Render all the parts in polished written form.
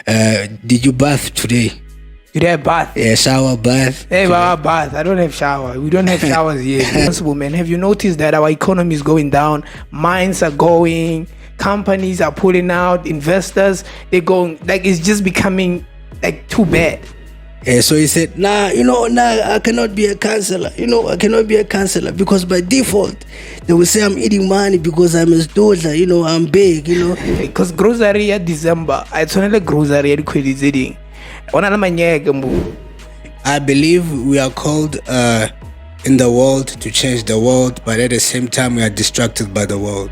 Did you bath today? Did I bath? Yeah, shower, bath. Hey, bath. I don't have shower. We don't have showers yet. Responsible, man. Have you noticed that our economy is going down? Mines are going. Companies are pulling out. Investors, they're going. Like, it's just becoming like too bad. Yeah, so he said, nah, I cannot be a counselor. I cannot be a counselor because by default, they will say I'm eating money because I'm his daughter, I'm big, Because grocery at December, it's only grocery at eating. I believe we are called in the world to change the world, but at the same time, we are distracted by the world.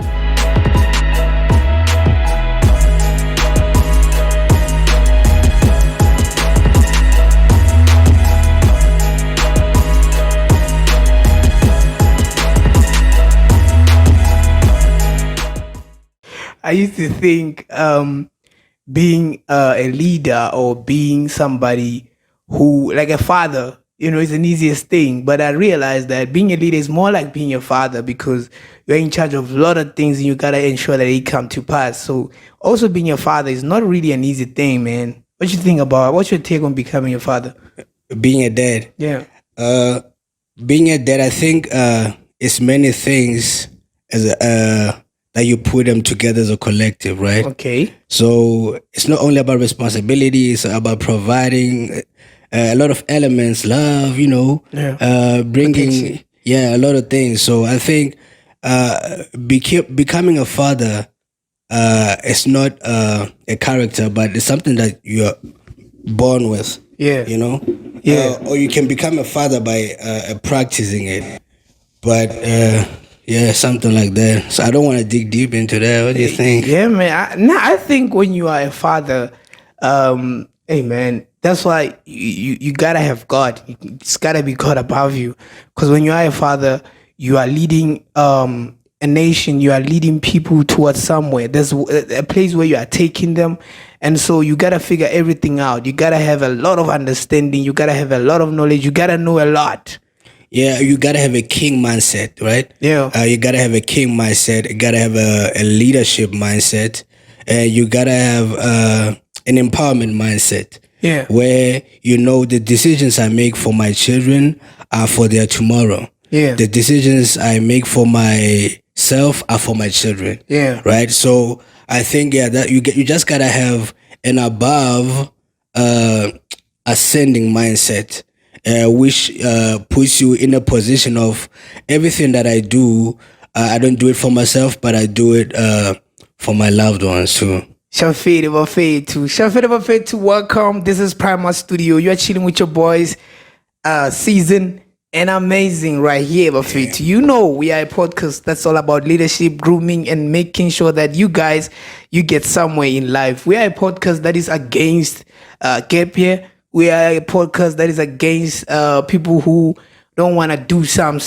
I used to think being a leader or being somebody who, like a father, is an easiest thing. But I realized that being a leader is more like being a father because you're in charge of a lot of things and you got to ensure that they come to pass. So also being a father is not really an easy thing, man. What you think about it? What's your take on becoming a father? Being a dad? Yeah. Being a dad, I think it's many things as that you put them together as a collective, right? Okay. So it's not only about responsibility, it's about providing a lot of elements, love, bringing, protection. a lot of things. So I think becoming a father is not a character, but it's something that you're born with. Yeah. Yeah. Or you can become a father by practicing it. But yeah, something like that. So I don't want to dig deep into that. What do you think? Yeah, man. I think when you are a father, hey, man, that's why you gotta have God. It's gotta be God above you. Because when you are a father, you are leading a nation. You are leading people towards somewhere. There's a place where you are taking them. And so you gotta figure everything out. You gotta have a lot of understanding. You gotta have a lot of knowledge. You gotta know a lot. Yeah, you gotta have a king mindset, right? Yeah. You gotta have a king mindset. You gotta have a leadership mindset. You gotta have an empowerment mindset. Yeah. Where the decisions I make for my children are for their tomorrow. Yeah. The decisions I make for myself are for my children. Yeah. Right. So I think that you just gotta have an above ascending mindset. Which puts you in a position of everything that I do, I don't do it for myself, but I do it for my loved ones too. Shafir to welcome. This is Primal Studio. You are chilling with your boys, Season and Amazing right here, Bafet. We are a podcast that's all about leadership, grooming, and making sure that you get somewhere in life. We are a podcast that is against gap year. We are a podcast that is against people who don't want to do some.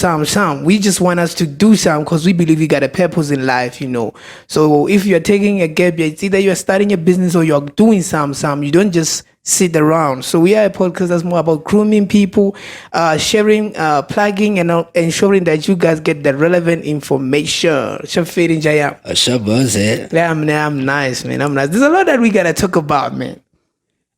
We just want us to do some because we believe we got a purpose in life, So if you're taking a gap year, it's either you're starting a business or you're doing some. You don't just sit around. So we are a podcast that's more about grooming people, sharing, plugging, and ensuring that you guys get the relevant information. I'm nice, man. I'm nice. There's a lot that we got to talk about, man.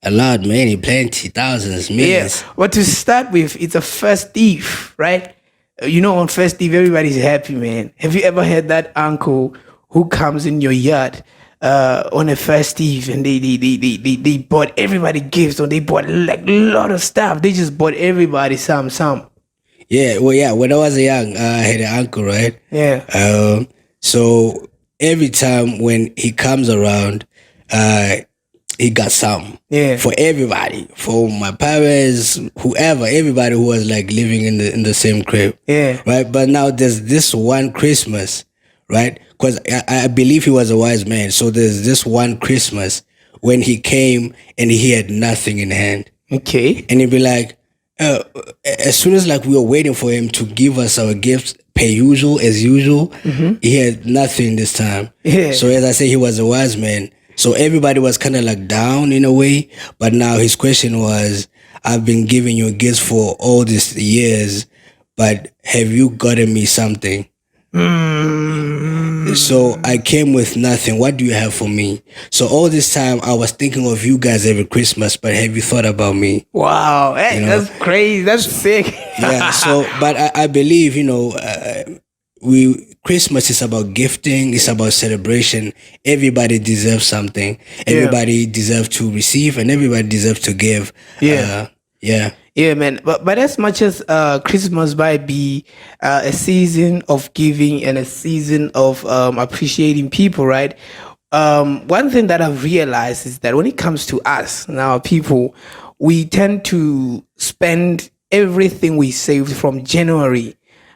A lot, many, plenty, thousands, millions. Yeah, but to start with, it's a first eve, right? On first eve, everybody's happy, man. Have you ever had that uncle who comes in your yard on a first eve and they bought everybody gifts or they bought like a lot of stuff? They just bought everybody some. Yeah, well, yeah. When I was young, I had an uncle, right? Yeah. So every time when he comes around, he got some. Yeah. For everybody, for my parents, whoever, everybody who was like living in the same crib. Yeah. Right. But now there's this one Christmas, right? Because I believe he was a wise man. So there's this one Christmas when he came and he had nothing in hand. Okay. And he'd be like, as soon as like we were waiting for him to give us our gifts as usual, he had nothing this time. Yeah. So as I say, he was a wise man. So everybody was kind of like down in a way, but now his question was, I've been giving you gifts for all these years, but have you gotten me something? So Mm. I came with nothing. What do you have for me? So all this time I was thinking of you guys every Christmas, but have you thought about me? Wow, You hey, know, that's crazy. That's so sick. yeah. So, but I believe we Christmas is about gifting. It's about celebration. Everybody deserves something. Yeah, Everybody deserves to receive, and everybody deserves to give. yeah. Yeah. Yeah, man. But as much as Christmas might be a season of giving and a season of appreciating people, right? One thing that I've realized is that when it comes to us now, people, we tend to spend everything we saved from January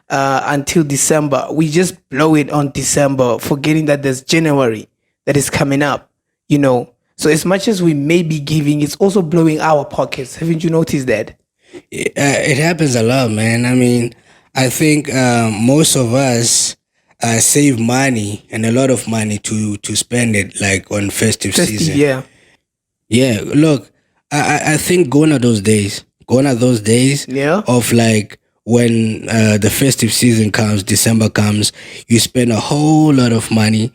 until December. We just blow it on December, forgetting that there's January that is coming up. You know. So as much as we may be giving, it's also blowing our pockets. Haven't you noticed that? It happens a lot, man. I mean, I think most of us save money and a lot of money to spend it like on festive Festive, season. yeah. Yeah, look, I think gone are those days Yeah. of like when the festive season comes, December comes, you spend a whole lot of money,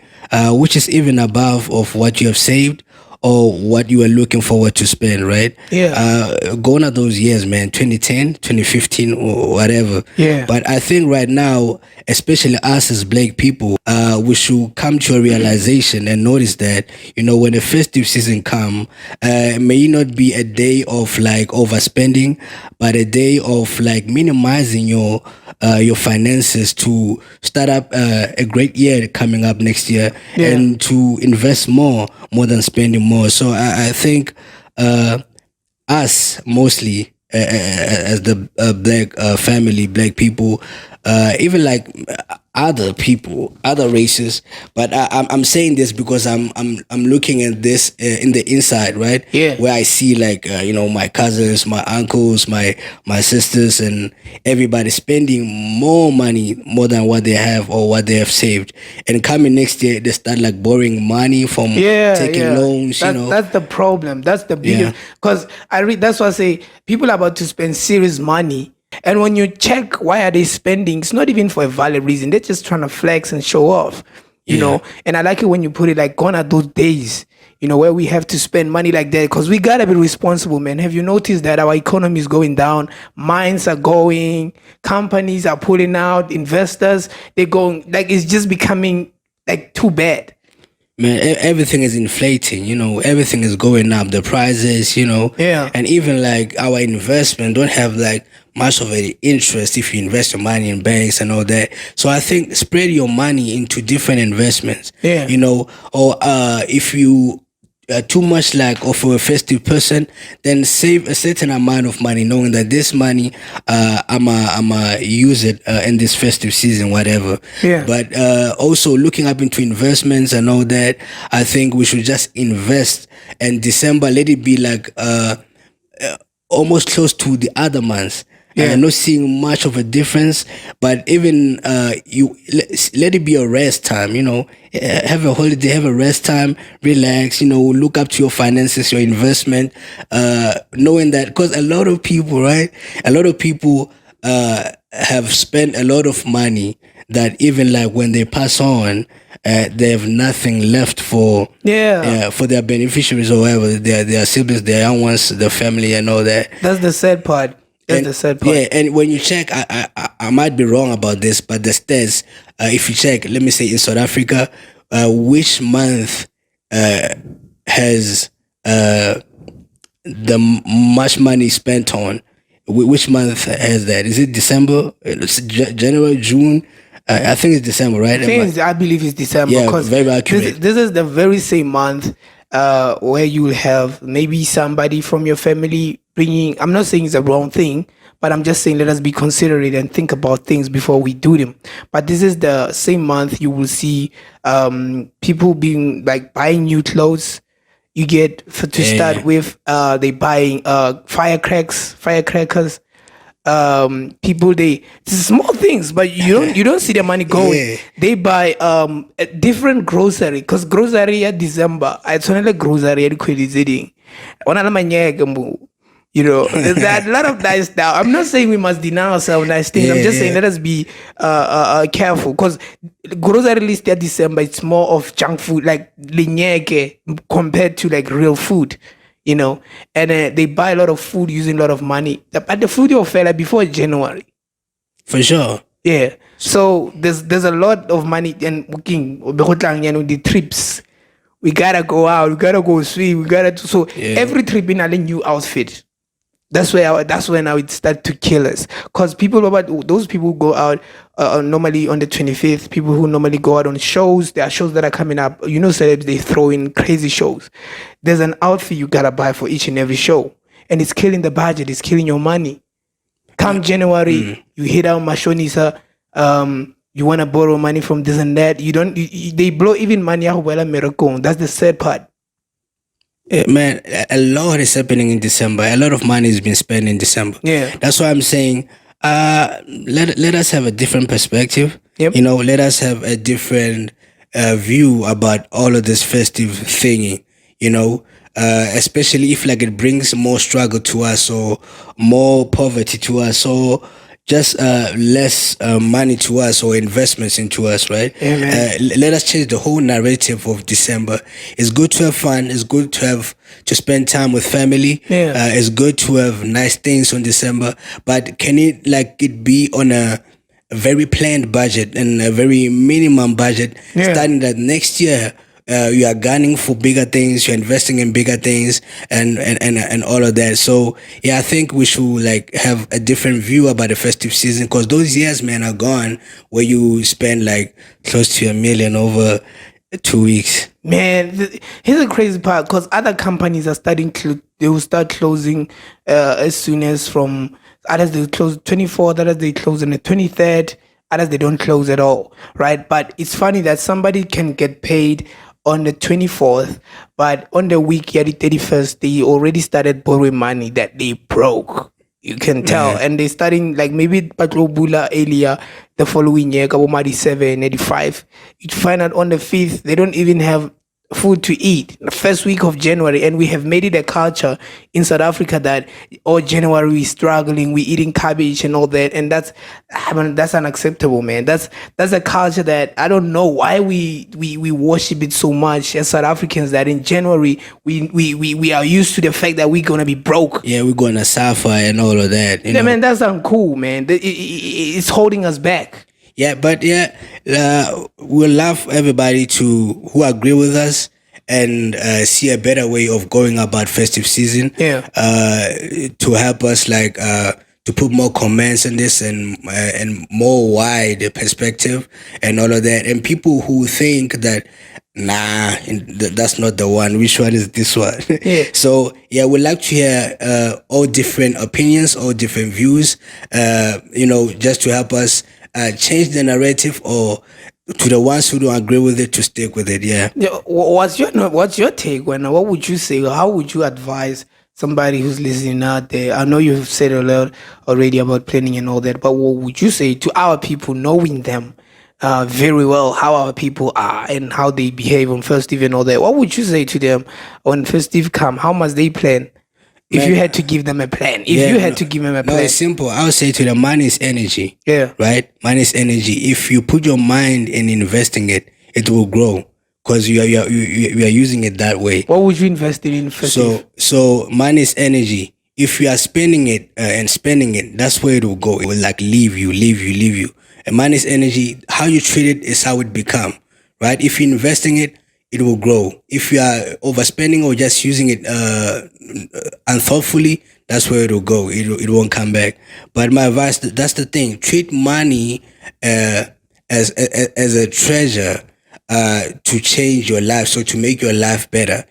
which is even above of what you have saved or what you are looking forward to spend, right? Yeah. Gone are those years, man, 2010, 2015, or whatever. Yeah. But I think right now, especially us as black people, we should come to a realization and notice that, when the festive season come, may not be a day of like overspending, but a day of like minimizing your finances to start up a great year coming up next year Yeah. and to invest more than spending more. So I think us mostly as the black family, black people, even like other people, other races. But I'm saying this because I'm looking at this in the inside, right? Yeah. Where I see like my cousins, my uncles, my sisters, and everybody spending more money more than what they have or what they have saved. And coming next year, they start like borrowing money from Yeah, taking yeah. loans. That's the problem. That's the Yeah. biggest, because I read, that's why I say people are about to spend serious money. And when you check why are they spending, it's not even for a valid reason. They're just trying to flex and show off, you Yeah. know. And I like it when you put it like gone are those days, where we have to spend money like that, because we gotta be responsible, man. Have you noticed that our economy is going down? Mines are going, companies are pulling out, investors, they're going, like it's just becoming like too bad. Man, everything is inflating, everything is going up, the prices, Yeah. and even like our investment don't have like much of an interest if you invest your money in banks and all that. So I think spread your money into different investments, Yeah. or if you too much like of a festive person, then save a certain amount of money, knowing that this money I'ma use it in this festive season, whatever. Yeah. But also looking up into investments and all that, I think we should just invest. And December, let it be like almost close to the other months. Yeah. Not seeing much of a difference, but even you let it be a rest time. Have a holiday, have a rest time, relax. Look up to your finances, your investment, knowing that because a lot of people, right? A lot of people have spent a lot of money that even like when they pass on, they have nothing left Yeah. for their beneficiaries or whatever, their siblings, their young ones, the family, and all that. That's the sad part. That's And the sad part. yeah, and when you check, I might be wrong about this, but the stats, if you check, let me say in South Africa, which month has much money spent on? Which month has that? Is it December? It's January, June? I think it's December, right? I believe it's December, Yeah, because very this, accurate. this is the very same month where you will have maybe somebody from your family bringing. I'm not saying it's a wrong thing, but I'm just saying let us be considerate and think about things before we do them. But this is the same month you will see people being like buying new clothes. You get to Yeah. start with they buying firecrackers, people, they, small things, but you don't see the money going. Yeah. They buy a different grocery, because grocery at December I tshwanela grocery ya dikgwedi tse ding ona le manyeke mo, There are a lot of nice stuff. I'm not saying we must deny ourselves nice things. I'm Yeah, just saying yeah. let us be careful because grocery list at December it's more of junk food like linyeke compared to like real food, and they buy a lot of food using a lot of money. But the food you fell like before January. For sure. Yeah. So there's a lot of money and booking the trips. We gotta go out, we gotta go swim, we gotta do so Yeah. every trip in a new outfit. That's when I would start to kill us. Cause those people who go out normally on the 25th, people who normally go out on shows, there are shows that are coming up. Celebs they throw in crazy shows. There's an outfit you gotta buy for each and every show. And it's killing the budget, it's killing your money. Come January, you hit out Mashonisa, you want to borrow money from this and that. They blow even money out well Miracle. That's the sad part. Yeah, man, a lot is happening in December. A lot of money is being spent in December. Yeah. That's why I'm saying, let us have a different perspective. Yep. Let us have a different view about all of this festive thingy. Especially if like it brings more struggle to us or more poverty to us or just less money to us or investments into us, right? Amen. Let us change the whole narrative of December. It's good to have fun. It's good to spend time with family. Yeah. It's good to have nice things on December, but can it be on a very planned budget and a very minimum budget, Yeah. starting that next year? You are gunning for bigger things. You're investing in bigger things, and all of that. So yeah, I think we should like have a different view about the festive season because those years, man, are gone where you spend like close to $1 million over 2 weeks. Man, here's the crazy part because other companies are they will start closing as soon as from others they close 24th, others they close on the 23rd, others they don't close at all, right? But it's funny that somebody can get paid on the 24th, but on the week, yeah, the 31st, they already started borrowing money that they broke. You can tell. And they starting like maybe Patrobula earlier the following year, Kabomadi 7, 85. You'd find out on the 5th, they don't even have food to eat the first week of January, and we have made it a culture in South Africa that January we're struggling, we're eating cabbage and all that, and that's unacceptable, man. That's a culture that I don't know why we worship it so much as South Africans, that in January we are used to the fact that we're gonna be broke. Yeah, we're gonna suffer and all of that. Yeah, man, that's uncool, man. It's holding us back. Yeah, but yeah, we'll love everybody who agree with us and see a better way of going about festive season. Yeah. To help us to put more comments on this and more wide perspective and all of that. And people who think that that's not the one. Which one is this one? Yeah. So yeah, we'd like to hear all different opinions, all different views. Just to help us change the narrative, or to the ones who don't agree with it to stick with it. Yeah. Yeah. What's your take, when? What would you say? How would you advise somebody who's listening out there? I know you've said a lot already about planning and all that, but what would you say to our people, knowing them very well, how our people are and how they behave on festive and all that? What would you say to them when festive come? How must they plan? If you had to give them a plan, No, it's simple. I would say to them, money is energy. Yeah. Right? Money is energy. If you put your mind in investing it, it will grow because you are using it that way. What would you invest in festive? So money is energy. If you are spending it and spending it, that's where it will go. It will like leave you. And money is energy. How you treat it is how it become. Right? If you're investing it, it will grow. If you are overspending or just using it unthoughtfully, that's where it will go. It won't come back. But my advice, that's the thing. Treat money as a treasure to change your life, so to make your life better.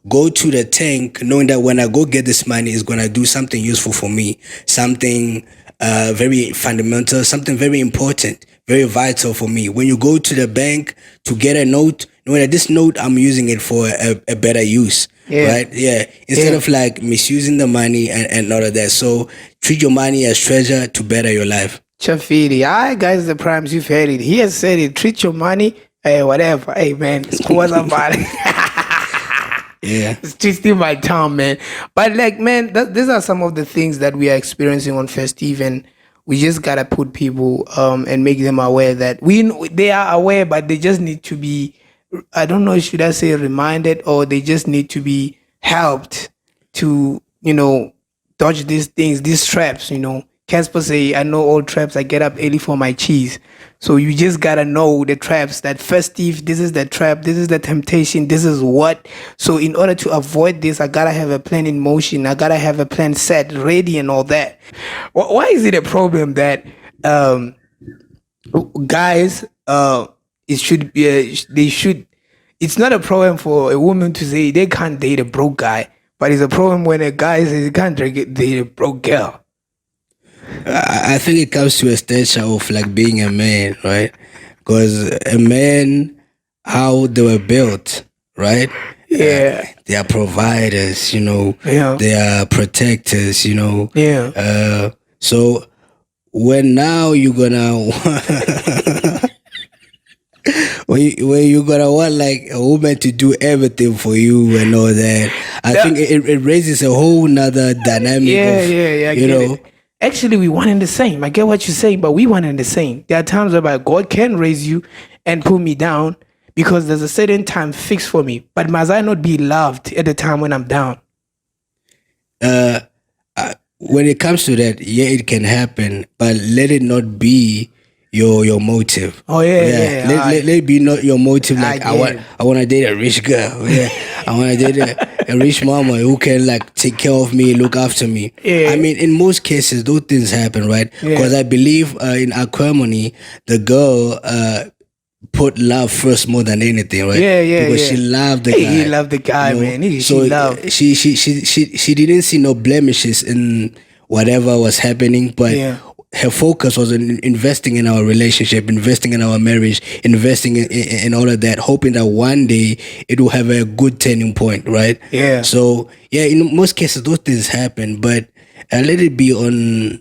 Go to the tank knowing that when I go get this money, it's going to do something useful for me, something very fundamental, something very important, very vital for me. When you go to the bank to get a note, knowing that this note, I'm using it for a better use. Yeah. Right? Yeah. Instead of like misusing the money and all of that. So treat your money as treasure to better your life. Chafiri. All right, guys, the primes, you've heard it. He has said it. Treat your money, whatever. Hey, man, squash somebody. Yeah. It's twisting my tongue, man. But like, man, these are some of the things that we are experiencing on festive, and we just gotta put people and make them aware that they are aware, but they just need to be, I don't know, should I say reminded, or they just need to be helped to, dodge these things, these traps, Casper say, I know all traps, I get up early for my cheese. So you just gotta know the traps, that festive, this is the trap, this is the temptation, this is what. So in order to avoid this, I gotta have a plan in motion, I gotta have a plan set, ready and all that. Why is it a problem that guys, it should be, they should, it's not a problem for a woman to say they can't date a broke guy, but it's a problem when a guy says he can't date a broke girl. I think it comes to a stage of like being a man, right? Because a man, how they were built, right? Yeah. They are providers, Yeah. they are protectors, Yeah. So when now you're gonna when you gonna want like a woman to do everything for you and all that, I think it raises a whole nother dynamic Yeah, of I get it. Actually, we one and the same. I get what you're saying, but we one and the same. There are times whereby God can raise you and pull me down because there's a certain time fixed for me. But must I not be loved at the time when I'm down? When it comes to that, yeah, it can happen, but let it not be your motive. Oh yeah. Let it be not your motive. Like get I want to date a rich girl. Yeah, I want to date a rich mama who can like take care of me, look after me. Yeah. I mean, in most cases, those things happen, right? Because I believe in acrimony, the girl put love first more than anything, right? Because she loved the guy. He loved the guy, man. She didn't see no blemishes in whatever was happening, but her focus was in investing in our relationship, investing in our marriage, investing in all of that, hoping that one day it will have a good turning point, right? Yeah. So yeah, in most cases those things happen, but let it be on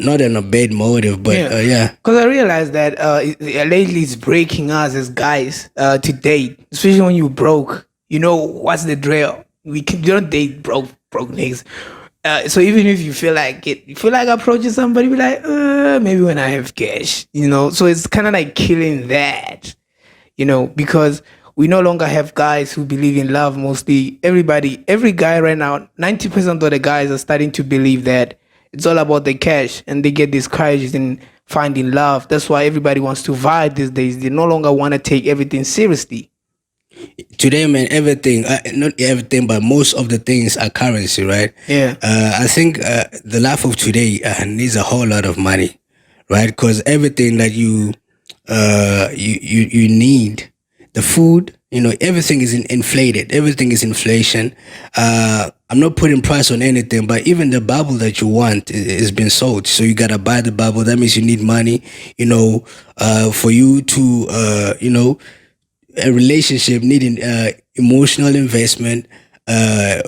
not in a bad motive, but yeah. Because I realized that lately it's breaking us as guys to date, especially when you broke. You know what's the drill? You don't date broke niggas. So even if you feel like approaching somebody, be like, maybe when I have cash, So it's kind of like killing that, because we no longer have guys who believe in love. Mostly every guy right now, 90% of the guys are starting to believe that it's all about the cash, and they get discouraged in finding love. That's why everybody wants to vibe these days. They no longer want to take everything seriously. Today, man, everything, not everything, but most of the things are currency, right? Yeah. I think the life of today needs a whole lot of money, right? Because everything that you need, the food, everything is inflated. Everything is inflation. I'm not putting price on anything, but even the Bible that you want is been sold. So you gotta buy the Bible. That means you need money, for you to, a relationship needing emotional investment,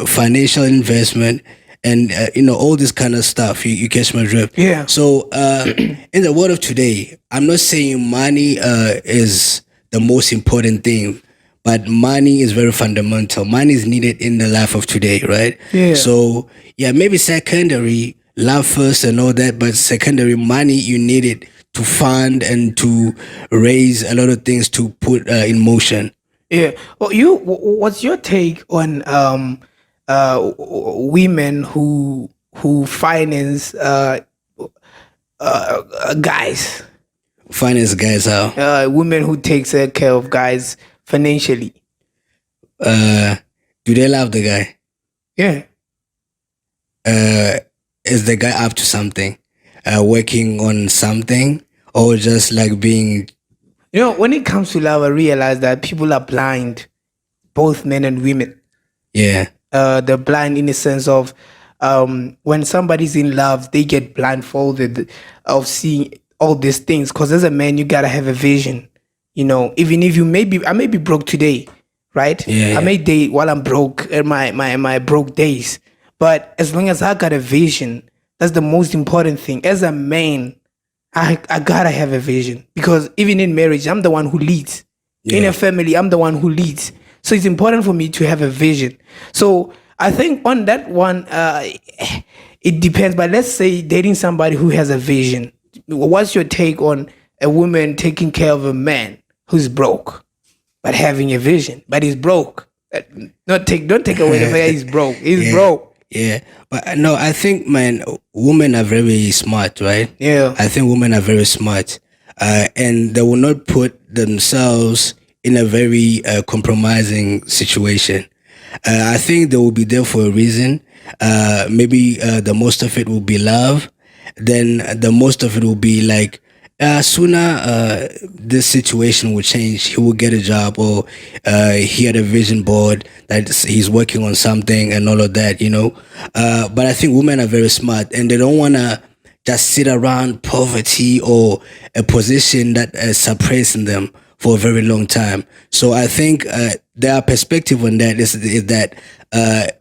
financial investment, and all this kind of stuff. You catch my drift. Yeah. So in the world of today, I'm not saying money is the most important thing, but money is very fundamental. Money is needed in the life of today, right? Yeah. So yeah, maybe secondary, love first and all that, but secondary money you need it to fund and to raise a lot of things to put in motion. Yeah. Well, what's your take on women who finance guys? Finance guys how? Women who takes care of guys financially. Do they love the guy? Yeah. Is the guy up to something? Working on something, or just like being... When it comes to love, I realize that people are blind, both men and women. Yeah. They're blind in the sense of when somebody's in love, they get blindfolded of seeing all these things. Because as a man, you gotta have a vision. Even if I may be broke today, right? Yeah. I may date while I'm broke in my broke days. But as long as I got a vision, that's the most important thing. As a man, I gotta have a vision, because even in marriage, I'm the one who leads. Yeah. In a family, I'm the one who leads. So it's important for me to have a vision. So I think on that one, it depends. But let's say dating somebody who has a vision. What's your take on a woman taking care of a man who's broke, but having a vision, but he's broke? Don't take away the fact that he's broke. He's Yeah, broke. yeah. But no, I think, man, women are very smart, right? Yeah. I think women are very smart, and they will not put themselves in a very compromising situation. I think they will be there for a reason. Maybe the most of it will be love. Then the most of it will be like sooner this situation will change. He will get a job, or he had a vision board that he's working on something and all of that, you know. But I think women are very smart, and they don't want to just sit around poverty or a position that is suppressing them for a very long time. So I think their perspective on that is that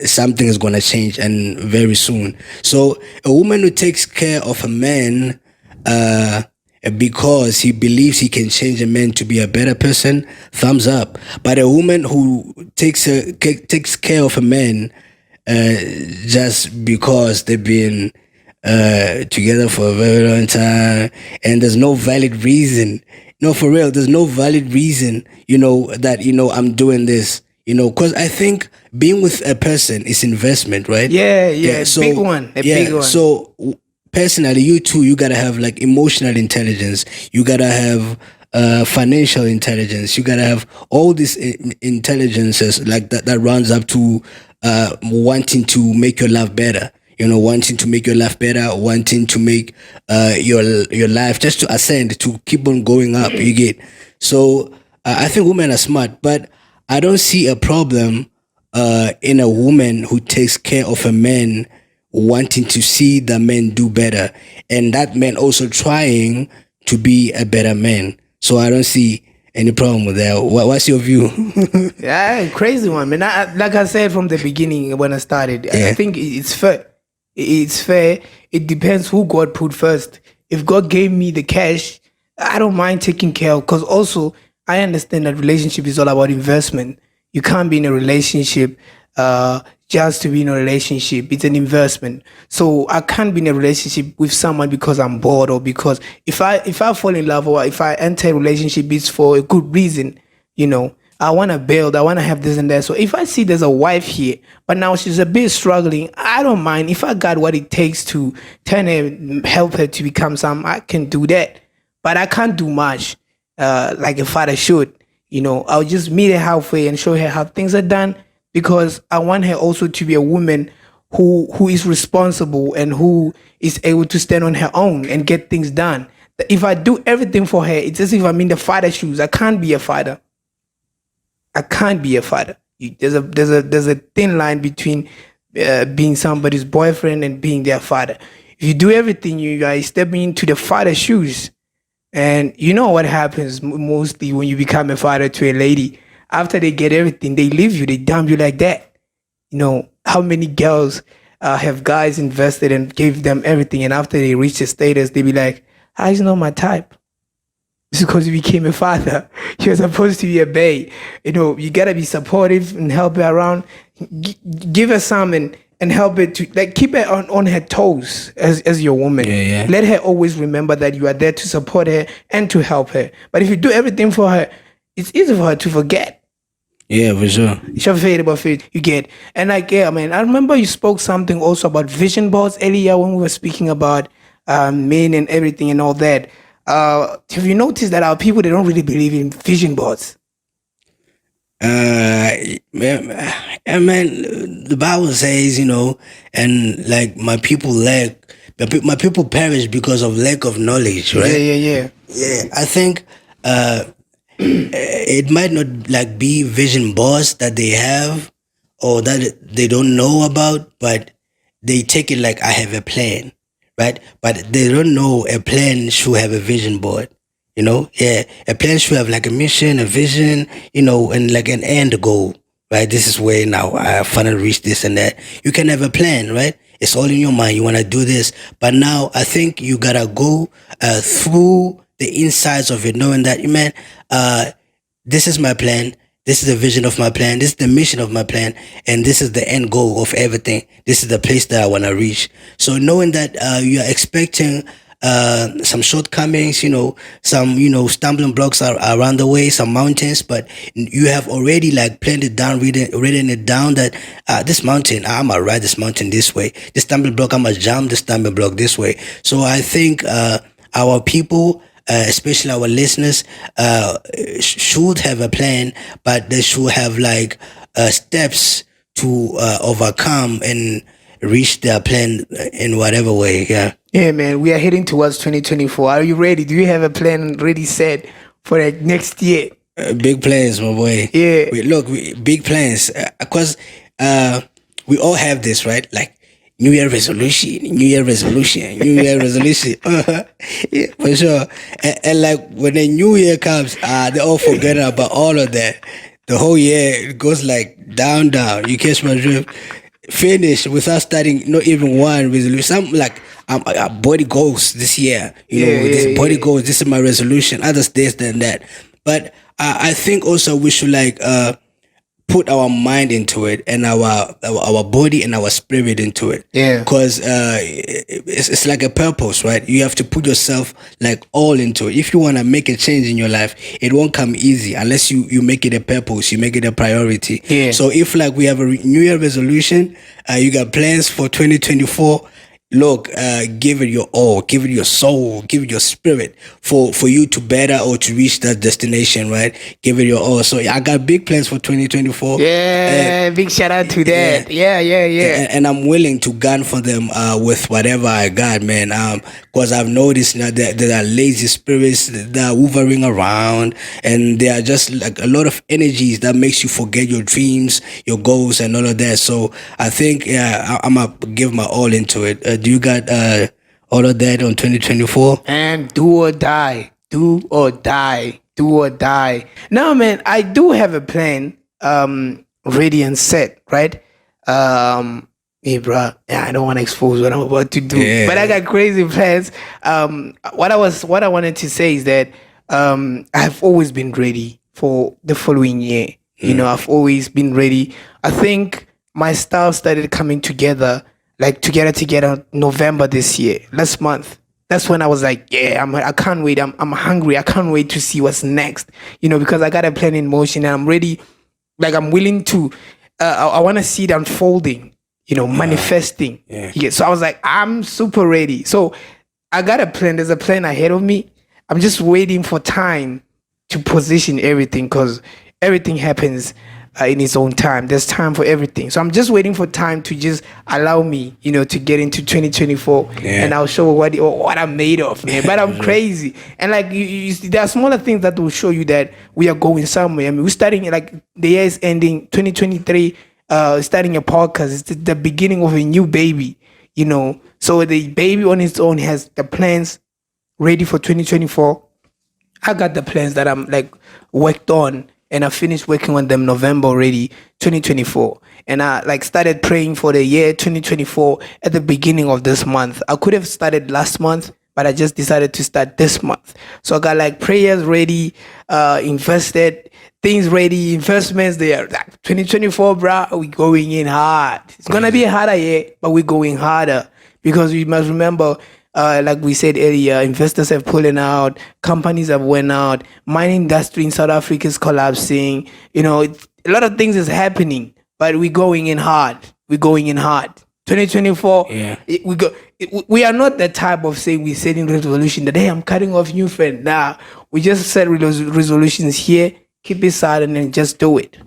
something is going to change, and very soon. So a woman who takes care of a man uh, because he believes he can change a man to be a better person, thumbs up. But a woman who takes care of a man uh, just because they've been together for a very long time, and there's no valid reason. No, for real, there's no valid reason, that, I'm doing this, because I think being with a person is investment, right? Yeah, yeah, big one, a big one. So personally, you too, you gotta have like emotional intelligence. You gotta have financial intelligence. You gotta have all these intelligences like that runs up to wanting to make your life better. Wanting to make your life better, wanting to make your life just to ascend, to keep on going up. You get. So I think women are smart, but I don't see a problem in a woman who takes care of a man wanting to see the man do better, and that man also trying to be a better man. So I don't see any problem with that. What's your view? Yeah, crazy one, man. Like I said from the beginning when I started, I think it's fair. It's fair. It depends who God put first. If God gave me the cash, I don't mind taking care of. Because also, I understand that relationship is all about investment. You can't be in a relationship just to be in a relationship. It's an investment. So I can't be in a relationship with someone because I'm bored, or because if I fall in love, or if I enter a relationship, it's for a good reason. I want to build, I want to have this and that. So if I see there's a wife here, but now she's a bit struggling, I don't mind. If I got what it takes to turn her, help her to become something, I can do that. But I can't do much like a father should. I'll just meet her halfway and show her how things are done, because I want her also to be a woman who is responsible and who is able to stand on her own and get things done. If I do everything for her, it's as if I'm in the father's shoes. I can't be a father. I can't be a father. There's a thin line between being somebody's boyfriend and being their father. If you do everything, you are stepping into the father's shoes, and you know what happens mostly when you become a father to a lady. After they get everything, they leave you. They dump you like that. How many girls have guys invested and gave them everything, and after they reach a status, they be like, he's not my type. It's because you became a father. You're supposed to be a bae. You gotta be supportive and help her around. Give her some and help her to keep her on her toes as your woman. Yeah. Let her always remember that you are there to support her and to help her. But if you do everything for her, it's easy for her to forget. Yeah, for sure. You get. And I remember you spoke something also about vision boards earlier when we were speaking about men and everything and all that. Have you noticed that our people, they don't really believe in vision boards? Man, the Bible says, and like my people perish because of lack of knowledge, right? Yeah. Yeah, I think it might not like be vision boards that they have or that they don't know about, but they take it like I have a plan, right? But they don't know a plan should have a vision board. Yeah, a plan should have like a mission, a vision, and like an end goal, right? This is where now I finally reach this and that. You can have a plan, right? It's all in your mind. You want to do this, but now I think you gotta go through the insides of it, knowing that, man, this is my plan. this is the vision of my plan, this is the mission of my plan, and this is the end goal of everything. This is the place that I want to reach. So knowing that you are expecting some shortcomings, some stumbling blocks are around the way, some mountains, but you have already like planned it down, written it down that this mountain, I'm gonna ride this mountain this way. This stumbling block, I'm gonna jump this stumbling block this way. So I think our people, especially our listeners, should have a plan, but they should have like steps to overcome and reach their plan in whatever way. Yeah. Yeah, man, we are heading towards 2024. Are you ready? Do you have a plan ready set for like next year? Big plans, my boy. Yeah. Big plans. Because we all have this, right? Like New Year resolution, New Year resolution, New Year resolution. Yeah, for sure. And like when the New Year comes, they all forget about all of that. The whole year it goes like down, down. You catch my drift? Finish without starting not even one resolution. Some like body goals this year. This body goals. This is my resolution. Others this than that. But I think also we should like put our mind into it and our body and our spirit into it. Yeah. Because it's like a purpose, right? You have to put yourself like all into it. If you want to make a change in your life, it won't come easy unless you make it a purpose, you make it a priority. Yeah. So if like we have a New Year resolution, you got plans for 2024, look, give it your all, give it your soul, give it your spirit for you to better or to reach that destination, right? Give it your all. So I got big plans for 2024. Yeah, big shout out to that. Yeah. And I'm willing to gun for them with whatever I got, man. Because I've noticed now that there are lazy spirits that are hovering around, and there are just like a lot of energies that makes you forget your dreams, your goals, and all of that. So I think, I'm gonna give my all into it. Do you got all of that on 2024? And do or die. Do or die. Do or die. Now, man, I do have a plan ready and set, right? Hey, bro, yeah, I don't want to expose what I'm about to do, but I got crazy plans. What I wanted to say is that I've always been ready for the following year. I've always been ready. I think my style started coming together November this year, last month. That's when I was like, yeah, I can't wait. I'm hungry. I can't wait to see what's next. Because I got a plan in motion and I'm ready. Like I'm willing to. I want to see it unfolding. Manifesting. Yeah. So I was like, I'm super ready. So I got a plan. There's a plan ahead of me. I'm just waiting for time to position everything, because everything happens in its own time. There's time for everything. So I'm just waiting for time to just allow me, to get into 2024, and I'll show what I'm made of, man. But I'm crazy. And like there are smaller things that will show you that we are going somewhere. I mean, we're starting, like the year is ending, 2023. Starting a podcast. It's the beginning of a new baby, So the baby on its own has the plans ready for 2024. I got the plans that I'm like worked on, and I finished working on them November already, 2024. And I like started praying for the year 2024 at the beginning of this month. I could have started last month, but I just decided to start this month. So I got like prayers ready, invested, things ready, investments there. Like 2024, bro, we going in hard. It's gonna be a harder year, but we're going harder, because we must remember, like we said earlier, investors have pulling out, companies have went out, mining industry in South Africa is collapsing. A lot of things is happening, but we're going in hard. We're going in hard. 2024, we are not the type of saying we're setting resolution that, hey, I'm cutting off new friend. Nah, we just set resolutions here, keep it silent, and just do it.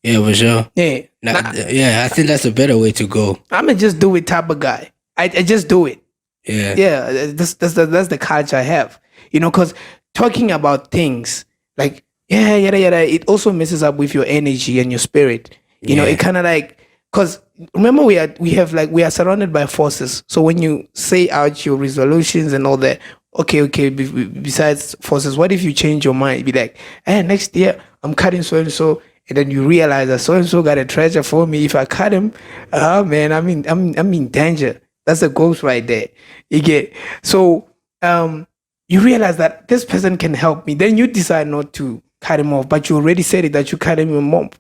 Yeah, for sure. Yeah. I think that's a better way to go. I'm a just do it type of guy. I just do it. Yeah. That's the culture I have. Because talking about things like it also messes up with your energy and your spirit. It kind of like, because remember we are surrounded by forces. So when you say out your resolutions and all that, okay, besides forces, what if you change your mind? Be like, hey, next year I'm cutting so and so, and then you realize that so and so got a treasure for me. If I cut him, oh man, I'm in danger. That's a ghost right there. You get, so you realize that this person can help me. Then you decide not to cut him off. But you already said it that you cut him off.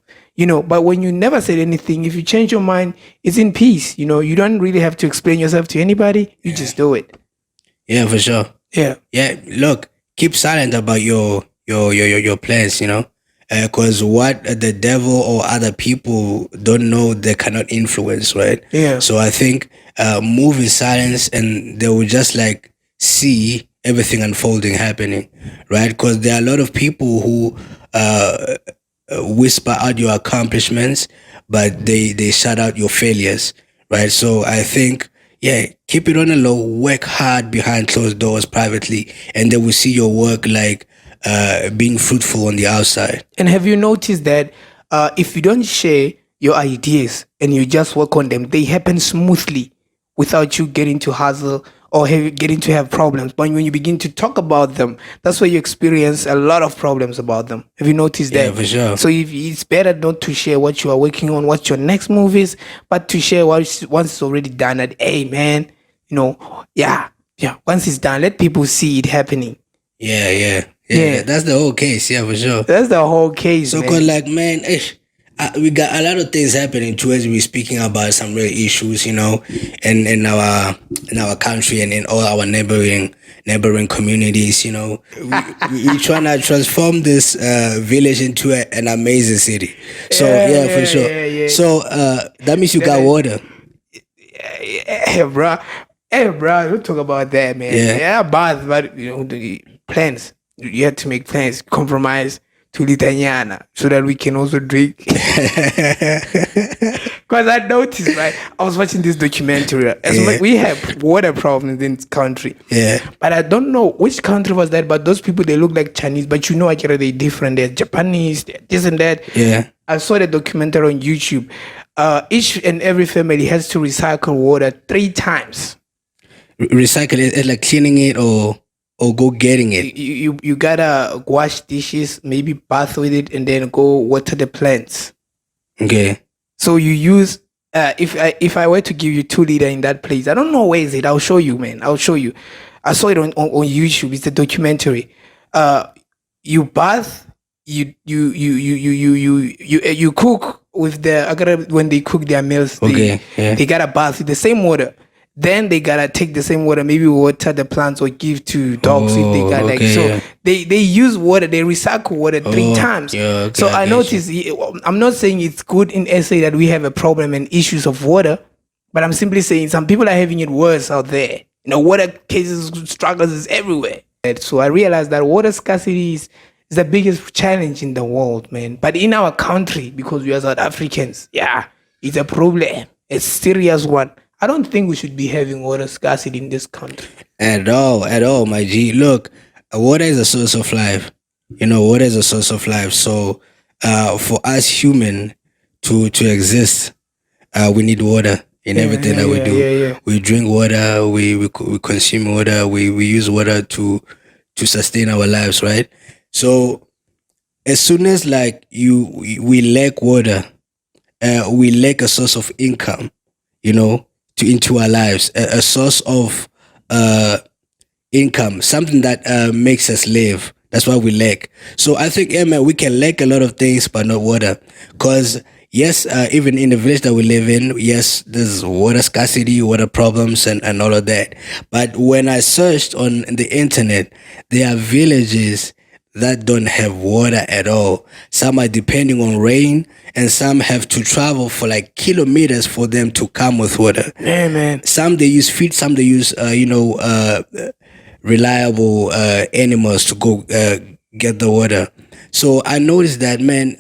But when you never said anything, if you change your mind, it's in peace. You don't really have to explain yourself to anybody. You just do it. Yeah, for sure. Yeah. Yeah, look, keep silent about your plans, because what the devil or other people don't know, they cannot influence, right? Yeah. So I think move in silence, and they will just like see everything unfolding happening, right? Because there are a lot of people who whisper out your accomplishments, but they shut out your failures, right? So I think, yeah, keep it on the low, work hard behind closed doors privately, and they will see your work like being fruitful on the outside. And have you noticed that if you don't share your ideas and you just work on them, they happen smoothly without you getting to hustle or getting to have problems. But when you begin to talk about them, that's where you experience a lot of problems about them. Have you noticed that? Yeah, for sure. So if it's better not to share what you are working on, what your next move is, but to share once it's already done. That, hey man, yeah. Once it's done, let people see it happening. Yeah. That's the whole case. Yeah, for sure. That's the whole case. So, man. cause like, man, we got a lot of things happening too as we're speaking about some real issues, in our country and in all our neighboring communities. We trying to transform this village into an amazing city. So for sure. Yeah. So that means you got water. Hey, bro. Don't talk about that, man. Yeah, but the plans. You have to make plans, compromise to Litaniana so that we can also drink. Because I noticed, right? I was watching this documentary. We have water problems in this country. Yeah. But I don't know which country was that, but those people, they look like Chinese, but actually they're different. They're Japanese, they're this and that. Yeah. I saw the documentary on YouTube. Each and every family has to recycle water 3 times. Recycle it, like cleaning it or go getting it. You gotta wash dishes, maybe bath with it, and then go water the plants. Okay. So you use if I were to give you 2 liter in that place, I don't know where is it. I'll show you, man. I'll show you. I saw it on YouTube. It's a documentary. You bath. You cook with when they cook their meals. They gotta bath with the same water. Then they gotta take the same water, maybe water the plants or give to dogs if they got they use water, they recycle water 3 times. Yeah, okay, so I noticed. I'm not saying it's good in SA that we have a problem and issues of water, but I'm simply saying some people are having it worse out there. Water cases, struggles is everywhere. So I realized that water scarcity is the biggest challenge in the world, man. But in our country, because we are South Africans, it's a problem. It's a serious one. I don't think we should be having water scarcity in this country. At all, my G. Look, water is a source of life. Water is a source of life. So for us human to exist, we need water in everything that we do. Yeah. We drink water, we consume water, we use water to sustain our lives, right? So as soon as like we lack water, we lack a source of income, into our lives, a source of income, something that makes us live. That's why we lack. So I think, man, we can lack a lot of things, but not water. Because yes, even in the village that we live in, yes, there's water scarcity, water problems, and all of that. But when I searched on the internet, there are villages that don't have water at all. Some are depending on rain, and some have to travel for like kilometers for them to come with water. Yeah, man. Some they use feet, some they use reliable animals to go get the water. So I noticed that, man,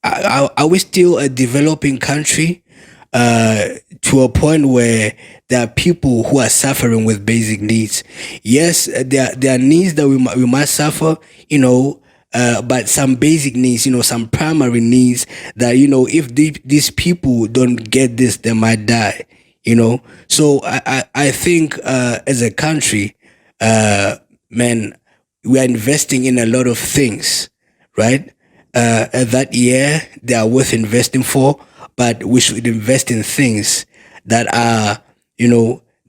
are we still a developing country to a point where there are people who are suffering with basic needs? Yes, there are needs that we must suffer, but some basic needs, some primary needs that, if these people don't get this, they might die, So I think as a country, man, we are investing in a lot of things, right? That they are worth investing for, but we should invest in things that are,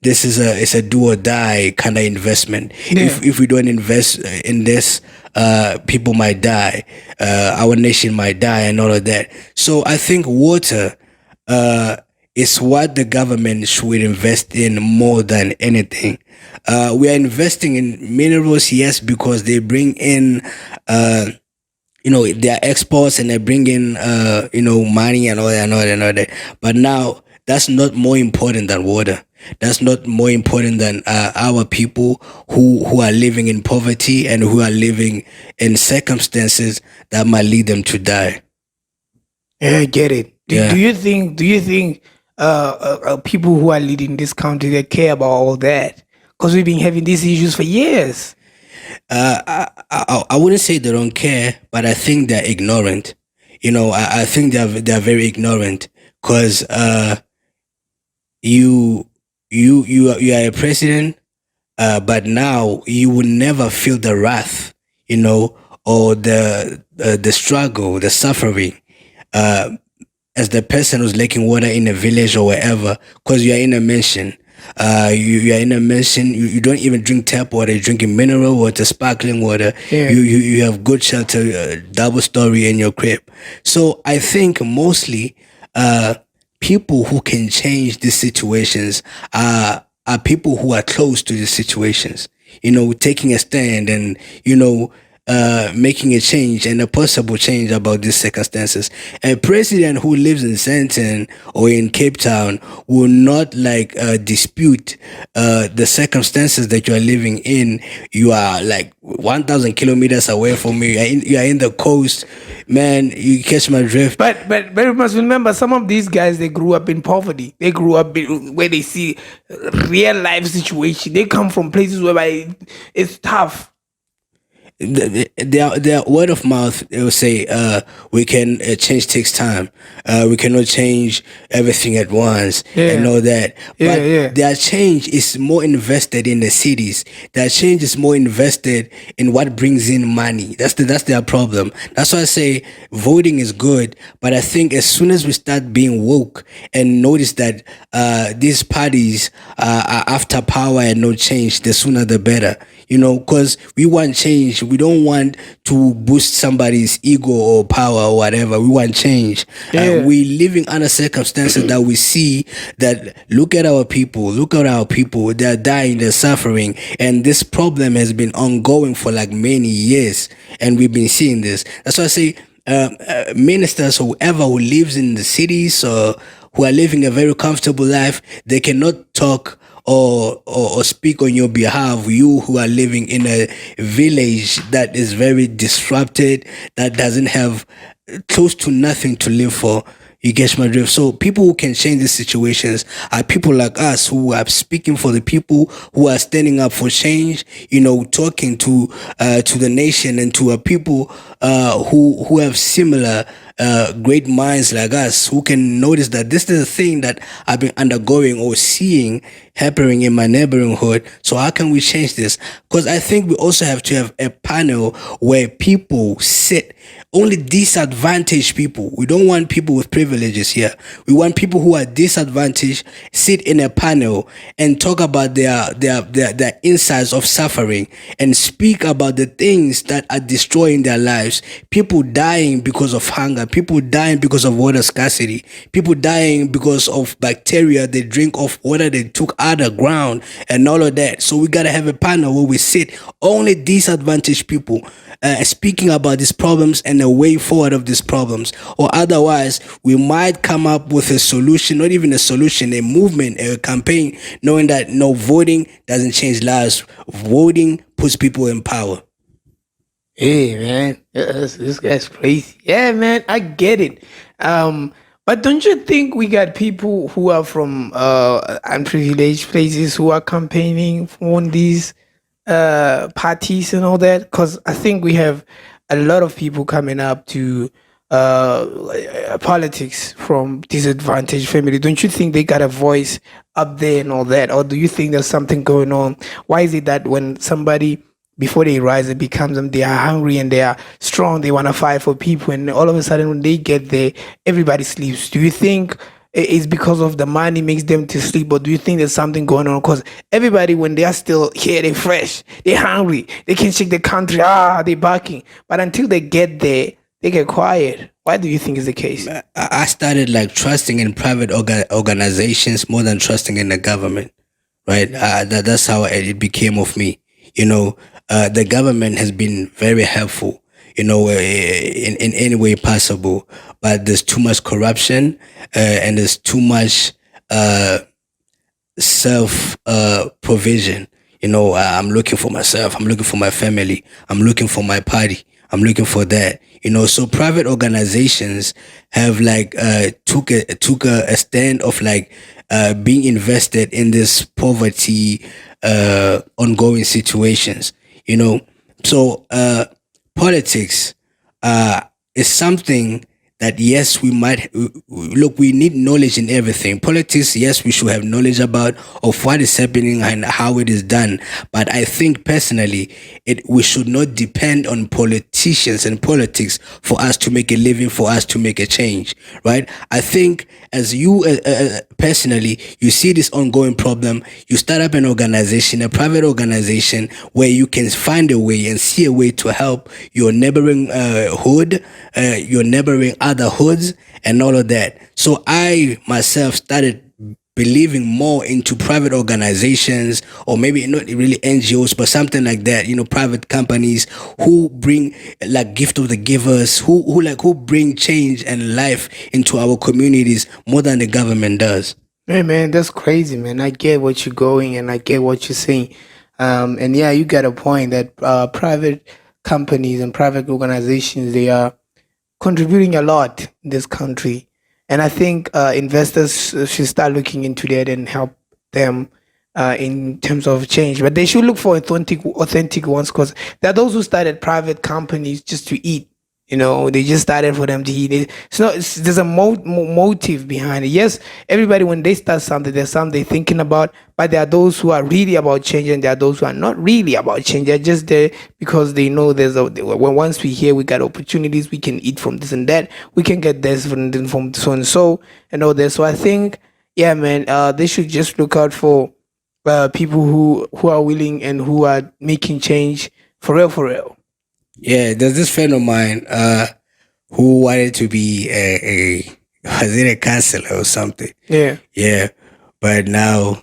this is a it's a do or die kind of investment. Yeah. If we don't invest in this, people might die, our nation might die, and all of that. So I think water uh, is what the government should invest in more than anything. We are investing in minerals, yes, because they bring in their exports, and they bring in money and all that and all that and all that. But now that's not more important than water. That's not more important than our people who are living in poverty and who are living in circumstances that might lead them to die. Yeah, I get it. Do Yeah. you think? People who are leading this country, they care about all that? Because we've been having these issues for years. I wouldn't say they don't care, but I think they're ignorant. I think they're very ignorant because you you are a president, but now you will never feel the wrath, or the struggle, the suffering, uh, as the person who's lacking water in a village or wherever, because you are in a mansion. You are in a mansion. You don't even drink tap water. You're drinking mineral water, sparkling water. Yeah. You have good shelter, double story in your crib. So I think mostly, people who can change these situations are people who are close to the situations. Taking a stand and making a change and a possible change about these circumstances. A president who lives in Sandton or in Cape Town will not dispute the circumstances that you are living in. You are like 1,000 kilometers away from me. You are in the coast, man. You catch my drift. But we must remember, some of these guys, they grew up in poverty. They grew up where they see real life situation. They come from places where it's tough. Their word of mouth, they will say, we can change takes time, we cannot change everything at once, and Yeah. all that. Yeah, But yeah. their change is more invested in the cities. Their change is more invested in what brings in money. That's their problem. That's why I say voting is good, but I think as soon as we start being woke and notice that these parties are after power and no change, the sooner the better. Because we want change. We don't want to boost somebody's ego or power or whatever. We want change. Yeah. We living under circumstances that we see that look at our people, they're dying, they're suffering. And this problem has been ongoing for like many years. And we've been seeing this. That's why I say, ministers, whoever who lives in the cities or who are living a very comfortable life, they cannot talk or speak on your behalf. You who are living in a village that is very disrupted, that doesn't have close to nothing to live for. You get my drift. So people who can change these situations are people like us who are speaking for the people, who are standing up for change. Talking to the nation and to a people who have similar great minds like us, who can notice that this is a thing that I've been undergoing or seeing happening in my neighborhood. So how can we change this? Because I think we also have to have a panel where people sit, only disadvantaged people. We don't want people with privileges here. We want people who are disadvantaged sit in a panel and talk about their insights of suffering and speak about the things that are destroying their lives. People dying because of hunger, people dying because of water scarcity, people dying because of bacteria they drink of water they took out of the ground, and all of that. So we gotta have a panel where we sit only disadvantaged people, speaking about these problems and a way forward of these problems. Or otherwise, we might come up with a solution, not even a solution, a movement, a campaign, knowing that no, voting doesn't change lives. Voting puts people in power. Hey man, this guy's crazy. Yeah, man, I get it. But don't you think we got people who are from unprivileged places who are campaigning for these parties and all that? Because I think we have a lot of people coming up to politics from disadvantaged family. Don't you think they got a voice up there and all that? Or do you think there's something going on? Why is it that when somebody, before they rise, it becomes them, they are hungry and they are strong, they want to fight for people, and all of a sudden when they get there, everybody sleeps? Do you think it's because of the money makes them to sleep, or do you think there's something going on? Because everybody, when they are still here, they fresh, they hungry, they can shake the country, they barking. But until they get there, they get quiet. Why do you think is the case? I started like trusting in private organizations more than trusting in the government, right? That's how it became of me. You know, the government has been very helpful, in any way possible, but there's too much corruption, and there's too much uh, self provision. I'm looking for myself. I'm looking for my family. I'm looking for my party. I'm looking for that. So private organizations have like took a stand of like being invested in this poverty ongoing situations. You know, so politics is something that yes we might look, we need knowledge in everything. Politics, yes, we should have knowledge about of what is happening and how it is done, but I think personally it we should not depend on politicians and politics for us to make a living, for us to make a change, right? I think as you personally, you see this ongoing problem, you start up an organization, a private organization, where you can find a way and see a way to help your neighboring hood, your neighboring other hoods, and all of that. So I myself started believing more into private organizations, or maybe not really NGOs, but something like that, private companies who bring like gift of the givers, who bring change and life into our communities more than the government does. Hey man, that's crazy, man. I get what you're going and I get what you're saying. And yeah, you got a point that private companies and private organizations, they are contributing a lot in this country. And I think investors should start looking into that and help them in terms of change. But they should look for authentic ones, because there are those who started private companies just to eat. They just started for them to eat. There's a motive behind it. Yes, everybody, when they start something, there's something they're thinking about, but there are those who are really about change, and there are those who are not really about change. They're just there because they know once we here, we got opportunities, we can eat from this and that, we can get this from so and so, and all that. So I think, yeah, man, they should just look out for people who are willing and who are making change for real, for real. Yeah, there's this friend of mine who wanted to be a was it a counselor or something? Yeah. Yeah, but now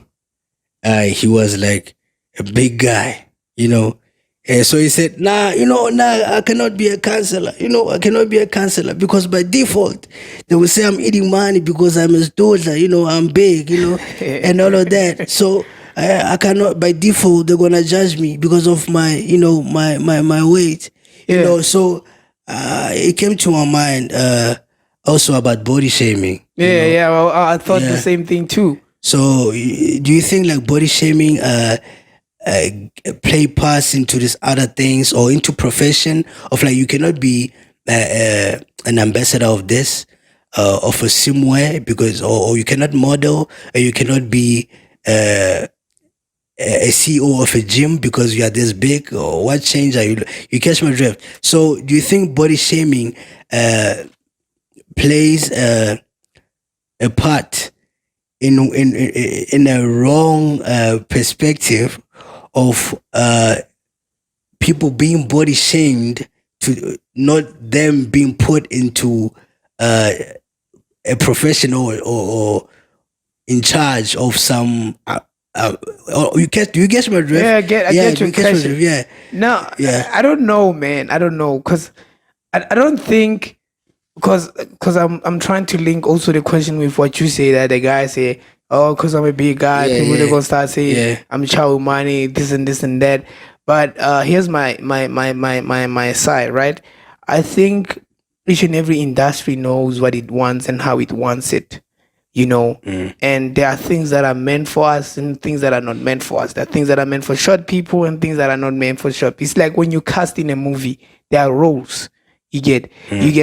he was like a big guy, And so he said, nah, I cannot be a counselor. I cannot be a counselor because by default, they will say I'm eating money because I'm his daughter, I'm big, and all of that. So I cannot, by default, they're going to judge me because of my, my weight, Yeah. So it came to my mind also about body shaming. Yeah, yeah. Well, I thought the Yeah. same thing too. So do you think like body shaming uh, play parts into these other things or into profession of like you cannot be an ambassador of this of a swimwear because or you cannot model or you cannot be a CEO of a gym because you are this big or what change are you catch my drift. So do you think body shaming plays a part in a wrong perspective of people being body shamed to not them being put into uh, a professional or in charge of some you get my drift? Yeah, I get your you catch my question. drift, yeah. No, Yeah. I don't know, man. I don't know, because I don't think, because I'm trying to link also the question with what you say, that the guy say, oh, because I'm a big guy, Yeah, people, they're yeah. gonna start saying Yeah. I'm chow money, this and that. But here's my side, right? I think each and every industry knows what it wants and how it wants it, and there are things that are meant for us and things that are not meant for us. There are things that are meant for short people and things that are not meant for short. It's like when you cast in a movie, there are roles. You get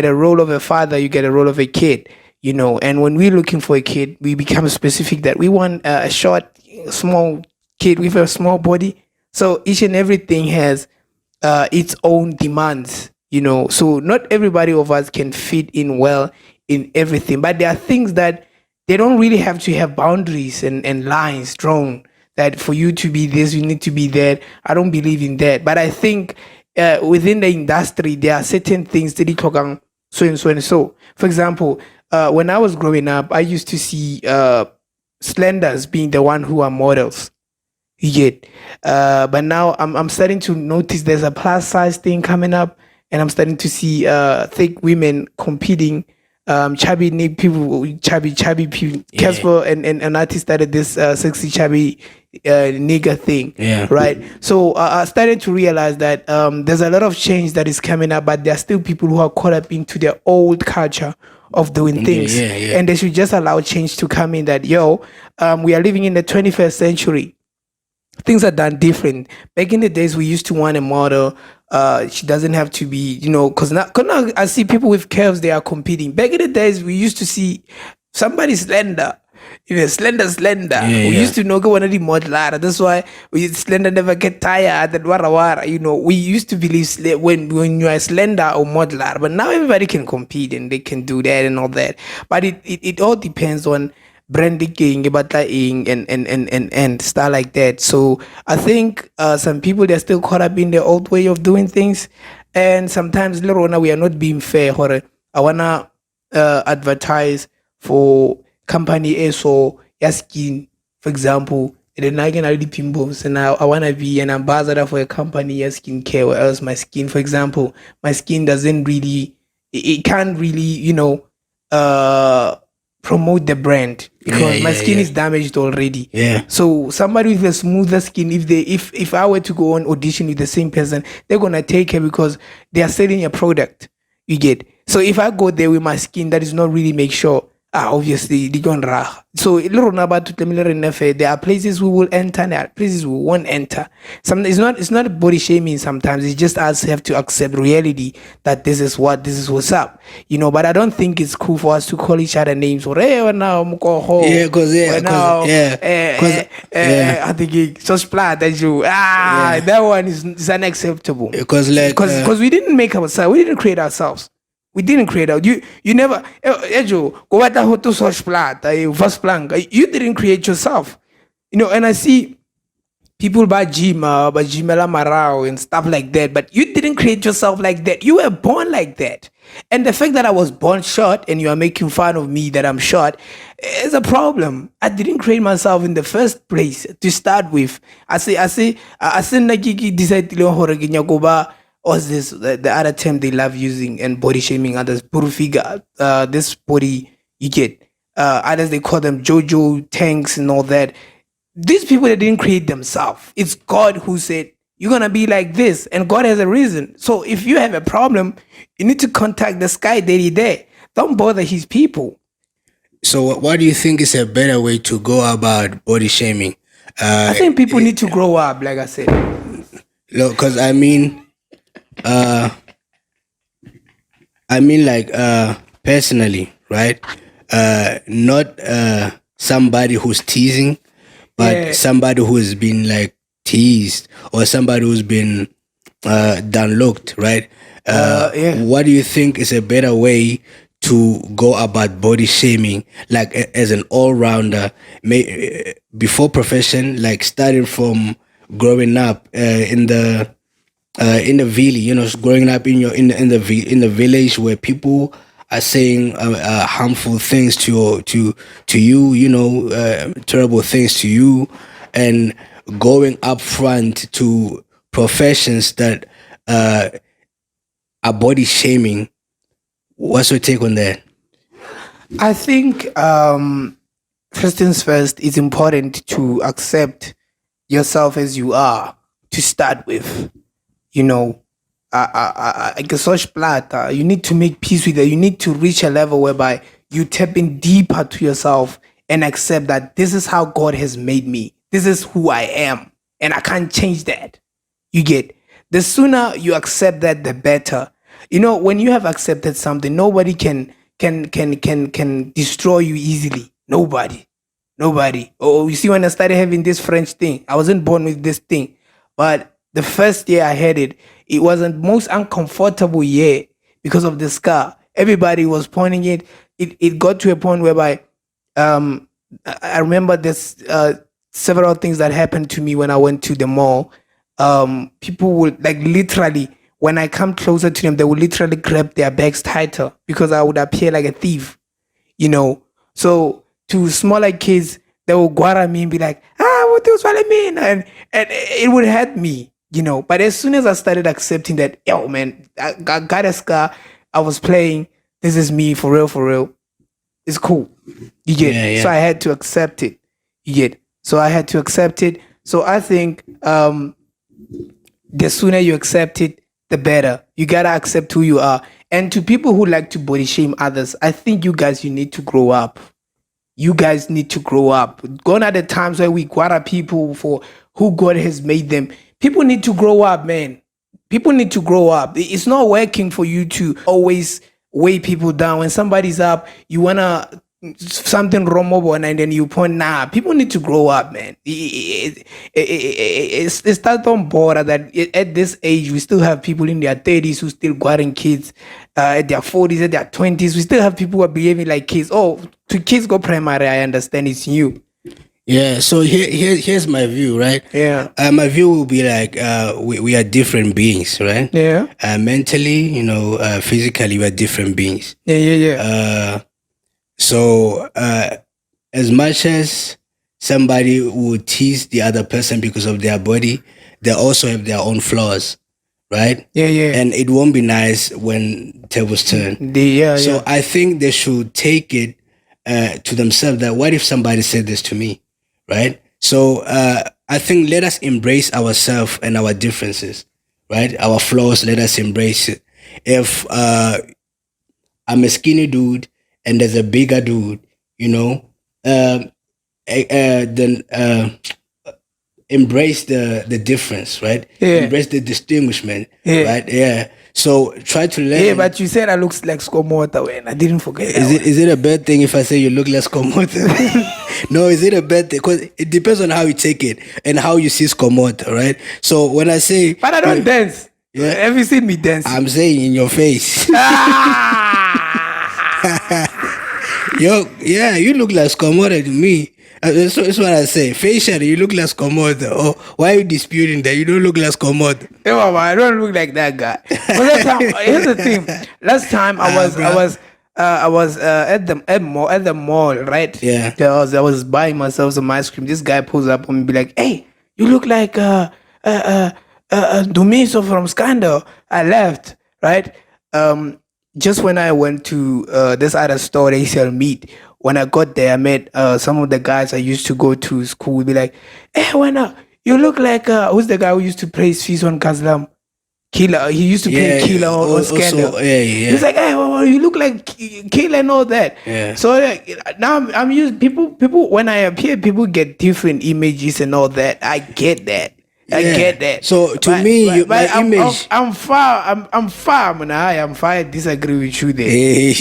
a role of a father, you get a role of a kid, and when we're looking for a kid, we become specific that we want a short, small kid with a small body. So each and everything has its own demands, so not everybody of us can fit in well in everything, but there are things that they don't really have to have boundaries and lines drawn that for you to be this, you need to be that. I don't believe in that. But I think within the industry, there are certain things that you talk on so and so and so. For example, when I was growing up, I used to see slenders being the one who are models. You get, but now I'm starting to notice there's a plus size thing coming up, and I'm starting to see thick women competing. Chubby people, chubby people. Yeah. Casper and an artist started this sexy chubby nigger thing, Yeah. right? So I started to realize that there's a lot of change that is coming up, but there are still people who are caught up into their old culture of doing things, yeah. and they should just allow change to come in. That we are living in the 21st century, things are done different. Back in the days, we used to want a model. She doesn't have to be, because now I see people with curves, they are competing. Back in the days, we used to see somebody slender, slender. Yeah, We yeah. used to know go one of the model. That's why we slender never get tired. And wara. We used to believe when you are slender or modeler, but now everybody can compete and they can do that and all that. But it all depends on branding, and stuff like that. So I think some people, they're still caught up in the old way of doing things, and sometimes Lorona, we are not being fair. I wanna advertise for company A, so your skin, for example. And then I can already pimples, and I wanna be an ambassador for a company, your skincare, or else my skin, for example, my skin doesn't really, it can't really, uh promote the brand because my skin is damaged already. Yeah. So somebody with a smoother skin, if I were to go on audition with the same person, they're gonna take her because they are selling a product. You get. So if I go there with my skin that is not really make sure, obviously they gonna rah. So little about to there are places we will enter, and there are places we won't enter. It's not body shaming sometimes. It's just us have to accept reality that this is what's up. But I don't think it's cool for us to call each other names or hey now Yeah, cause I think so splat that you that one is unacceptable. because Because we didn't make ourselves, we didn't create ourselves. We didn't create out. You never Ejo, go at the to such plat, first plank. You didn't create yourself. And I see people buy Jimela Marao and stuff like that, but you didn't create yourself like that. You were born like that. And the fact that I was born short and you are making fun of me that I'm short is a problem. I didn't create myself in the first place to start with. I say Nagigi decide to go. What's this? The other term they love using and body shaming others. Puru figure. This body you get. Others they call them Jojo tanks and all that. These people, they didn't create themselves. It's God who said you're gonna be like this, and God has a reason. So if you have a problem, you need to contact the sky daddy there. Don't bother his people. so what do you think is a better way to go about body shaming? I think people need to grow up, like I said. Look, because like personally, right? Not somebody who's teasing, but somebody who's been like teased or somebody who's been done looked, right? What do you think is a better way to go about body shaming, like as an all-rounder, before profession, like starting from growing up in the village, growing up in the village where people are saying harmful things to you, terrible things to you, and going up front to professions that are body shaming. What's your take on that? I think first things first, it's important to accept yourself as you are to start with. Such plata, you need to make peace with it. You need to reach a level whereby you tap in deeper to yourself and accept that this is how God has made me. This is who I am, and I can't change that. You get. The sooner you accept that, the better. When you have accepted something, nobody can destroy you easily. Nobody. Oh, you see, when I started having this French thing, I wasn't born with this thing, but the first year I had it, it was the most uncomfortable year because of the scar. Everybody was pointing it. It got to a point whereby um, I remember there's several things that happened to me when I went to the mall. People would like literally when I come closer to them, they would literally grab their bags tighter because I would appear like a thief, you know. So to smaller kids, they would guara me and be like, what do you mean? And it would hurt me, you know. But as soon as I started accepting that, yo man, I got a scar, I was playing, this is me for real, for real. It's cool. You get. Yeah, yeah. So I had to accept it. You get. So I had to accept it. So I think the sooner you accept it, the better. You gotta accept who you are. And to people who like to body shame others, I think you guys, you need to grow up. You guys need to grow up. Gone are the times where we guara people for who God has made them. People need to grow up, man. People need to grow up. It's not working for you to always weigh people down. When somebody's up, you wanna something wrong and then you point. Nah, people need to grow up, man. It's that on board that at this age we still have people in their 30s who still guarding kids, at their 40s, at their 20s. We still have people who are behaving like kids. Oh, to kids go primary, I understand it's new. Yeah, so here's my view, right? Yeah. My view will be like we are different beings, right? Yeah. Mentally, physically, we are different beings. Yeah. So as much as somebody would tease the other person because of their body, they also have their own flaws, right? Yeah. And it won't be nice when tables turn. So I think they should take it to themselves that what if somebody said this to me, right? So I think let us embrace ourselves and our differences, right? Our flaws, let us embrace it. If I'm a skinny dude and there's a bigger dude, then embrace the difference, right? Yeah. Embrace the distinguishment, Yeah. right? Yeah. So try to learn. Yeah, but you said I look like Skomota when I didn't forget. Is it a bad thing if I say you look like Skomota? No, is it a bad thing? Because it depends on how you take it and how you see Skomota, right? So when I say, but I don't dance. Yeah. Have you seen me dance? I'm saying in your face. Yeah, you look like Skomota to me. That's what I say. Facially, you look like Skomota. Oh, why are you disputing that? You don't look like Skomota. Hey, Mama, I don't look like that guy. But here's the thing. Last time I was at the mall, right? Yeah. I was buying myself some ice cream. This guy pulls up on me and be like, "Hey, you look like Dumiso from Scandal." I left, right? Just when I went to this other store, they sell meat. When I got there, I met some of the guys I used to go to school. Be like, "Hey, you look like who's the guy who used to play Swiss on Kazlam? Killer. He used to play Killer on Scandal. Yeah. He's like, hey, you look like Killer and all that. Yeah. So now I'm used people. When I appear, people get different images and all that. I get that. I get that. So to me, my image. I'm far, man. I'm far. I disagree with you there.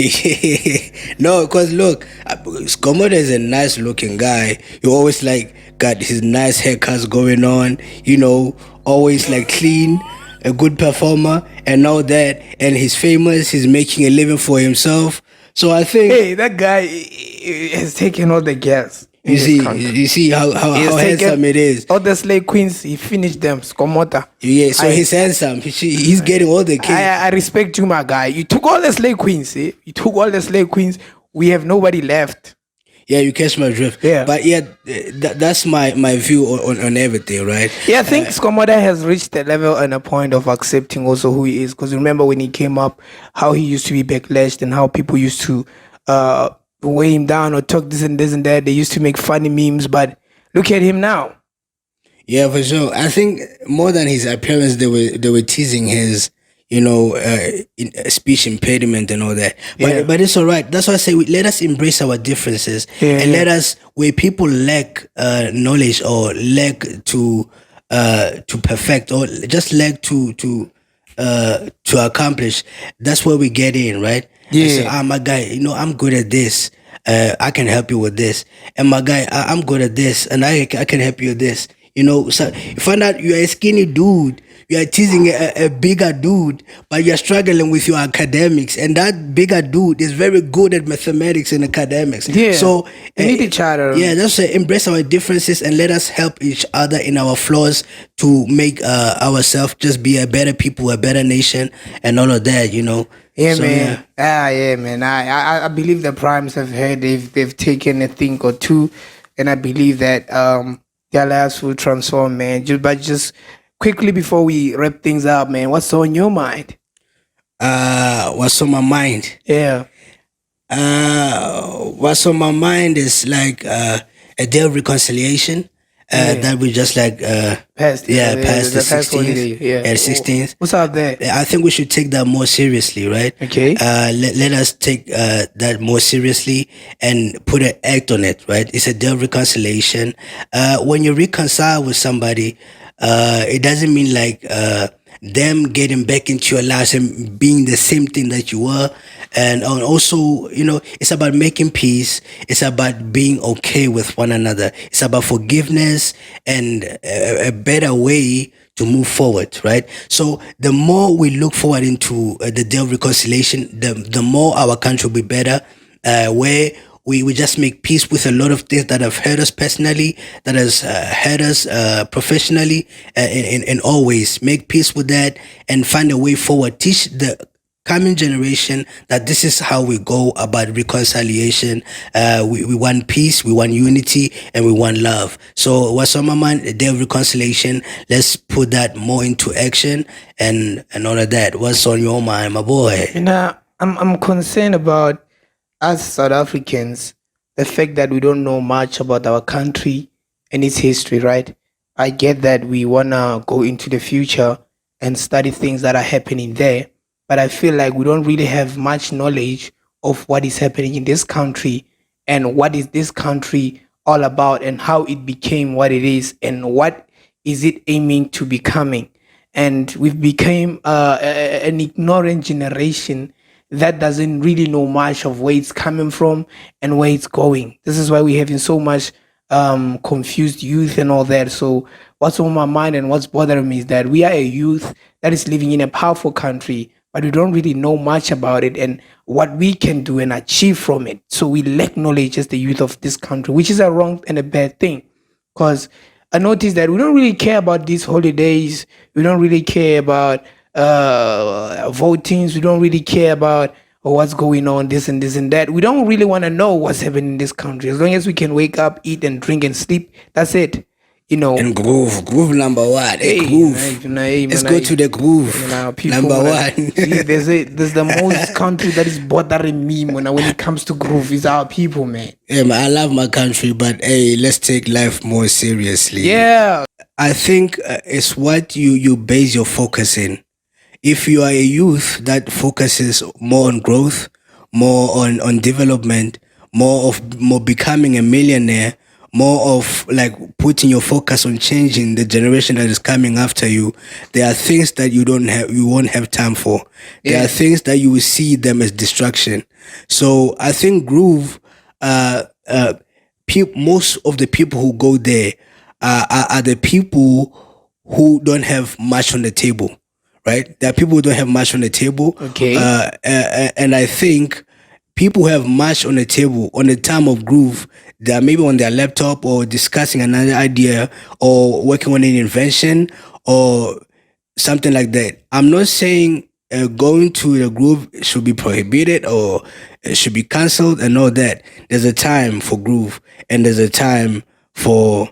No, because look, Skomoda is a nice looking guy. You always got his nice haircuts going on. Always clean, a good performer, and all that. And he's famous. He's making a living for himself. So I think, hey, that guy has taken all the gas. You see how handsome it is. All the slave queens, he finished them. Skomota. Yeah, so he's handsome. He's getting all the kids. I respect you, my guy. You took all the slave queens, eh? You took all the slave queens. We have nobody left. Yeah, you catch my drift. Yeah. But yeah, that's my view on everything, right? Yeah, I think Skomota has reached a level and a point of accepting also who he is. Because remember when he came up, how he used to be backlashed and how people used to weigh him down or talk this and that. They used to make funny memes, but look at him now. Yeah, for sure. I think more than his appearance, they were teasing his, speech impediment and all that. But it's all right. That's why I say let us embrace our differences and let us, where people lack knowledge or lack to perfect or just lack to accomplish. That's where we get in, right? Yeah. Say, my guy, I'm good at this. I can help you with this. And my guy, I'm good at this, and I can help you with this. So you find out you're a skinny dude. you are teasing a bigger dude, but you're struggling with your academics, and that bigger dude is very good at mathematics and academics. Yeah, So we need each other. yeah, just embrace our differences and let us help each other in our flaws to make ourselves just be a better people, a better nation, and all of that. Yeah, So yeah. man. Yeah, man. I believe the primes have heard they've taken a thing or two, and I believe that their lives will transform, man. Just quickly before we wrap things up, man, what's on your mind? What's on my mind? Yeah, What's on my mind is like a day of reconciliation. yeah. That we just like Past, yeah, past the the past 16th holiday. Yeah. and 16th. What's up there? I think we should take that more seriously, right? Okay. Let us take that more seriously and put an act on it, right? It's a day of reconciliation. When you reconcile with somebody, it doesn't mean like them getting back into your lives and being the same thing that you were. And also, it's about making peace. It's about being okay with one another. It's about forgiveness and a better way to move forward, right? So the more we look forward into the day of reconciliation, the more our country will be better, where we just make peace with a lot of things that have hurt us personally, that has hurt us professionally, in all ways. Make peace with that and find a way forward. Teach the coming generation that this is how we go about reconciliation. We want peace, we want unity, and we want love. So what's on my mind? The day of reconciliation. Let's put that more into action and all of that. What's on your mind, my boy? I'm concerned about as South Africans, the fact that we don't know much about our country and its history, right? I get that we wanna go into the future and study things that are happening there, but I feel like we don't really have much knowledge of what is happening in this country and what is this country all about and how it became what it is and what is it aiming to becoming. And we've become an ignorant generation that doesn't really know much of where it's coming from and where it's going. This is why we're having so much confused youth and all that. So what's on my mind and what's bothering me is that we are a youth that is living in a powerful country, but we don't really know much about it and what we can do and achieve from it. So we lack knowledge as the youth of this country, which is a wrong and a bad thing. Because I noticed that we don't really care about these holidays. We don't really care about votings. We don't really care about what's going on, this and this and that. We don't really want to know what's happening in this country. As long as we can wake up, eat, and drink and sleep, that's it. And groove number one. Hey, groove. Let's go to the groove. Number one. See, there's the most country that is bothering me when it comes to groove is our people, man. Yeah, man, I love my country, but hey, let's take life more seriously. Yeah. I think it's what you base your focus in. If you are a youth that focuses more on growth, more on development, more becoming a millionaire, more of like putting your focus on changing the generation that is coming after you, there are things that you won't have time for. There are things that you will see them as distraction. So I think groove, most of the people who go there are the people who don't have much on the table, right? There are people who don't have much on the table. Okay. And I think people who have much on the table on the time of groove, they are maybe on their laptop or discussing another idea or working on an invention or something like that. I'm not saying going to the groove should be prohibited or it should be cancelled and all that. There's a time for groove and there's a time for